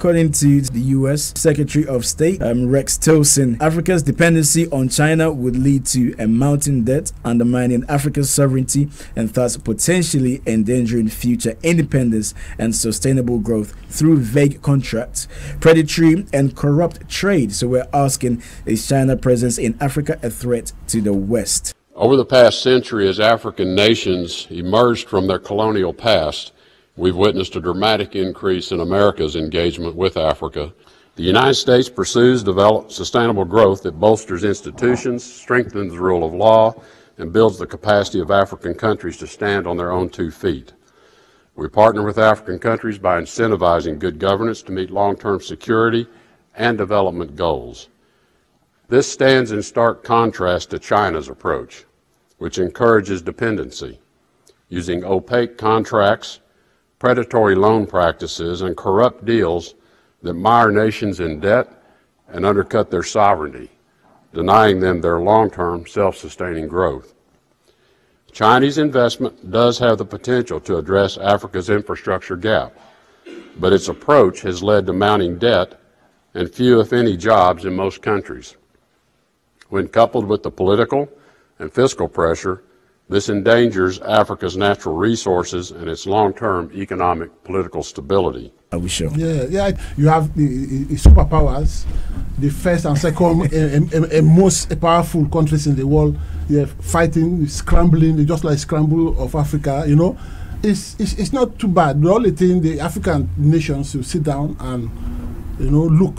According to the U.S. Secretary of State, Rex Tillerson, Africa's dependency on China would lead to a mounting debt, undermining Africa's sovereignty, and thus potentially endangering future independence and sustainable growth through vague contracts, predatory and corrupt trade. So we're asking, is China's presence in Africa a threat to the West? Over the past century, as African nations emerged from their colonial past, we've witnessed a dramatic increase in America's engagement with Africa. The United States pursues sustainable growth that bolsters institutions, strengthens the rule of law, and builds the capacity of African countries to stand on their own 2 feet. We partner with African countries by incentivizing good governance to meet long-term security and development goals. This stands in stark contrast to China's approach, which encourages dependency, using opaque contracts, predatory loan practices, and corrupt deals that mire nations in debt and undercut their sovereignty, denying them their long-term self-sustaining growth. Chinese investment does have the potential to address Africa's infrastructure gap, but its approach has led to mounting debt and few, if any, jobs in most countries. When coupled with the political and fiscal pressure, this endangers Africa's natural resources and its long-term economic political stability. Are we sure? Yeah. You have the superpowers, the first and second most powerful countries in the world. They're fighting, scrambling, they just like scramble of Africa. You know, it's not too bad. The only thing, the African nations should sit down and look.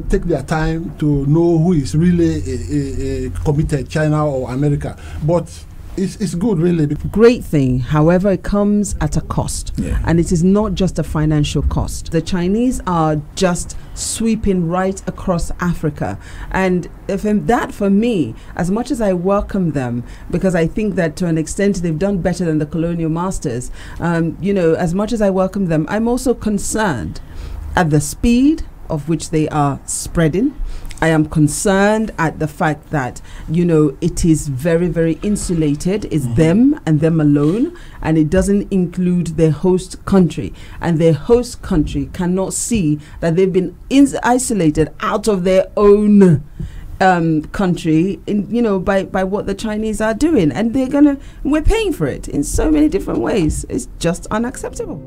Take their time to know who is really committed, China or America. But it's good, really. Great thing. However, it comes at a cost. Yeah. And it is not just a financial cost. The Chinese are just sweeping right across Africa. And that, for me, as much as I welcome them, because I think that to an extent they've done better than the colonial masters, as much as I welcome them, I'm also concerned at the speed of which they are spreading. I am concerned at the fact that, it is very, very insulated. It's them and them alone, and it doesn't include their host country. And their host country cannot see that they've been isolated out of their own country, by what the Chinese are doing. And we're paying for it in so many different ways. It's just unacceptable.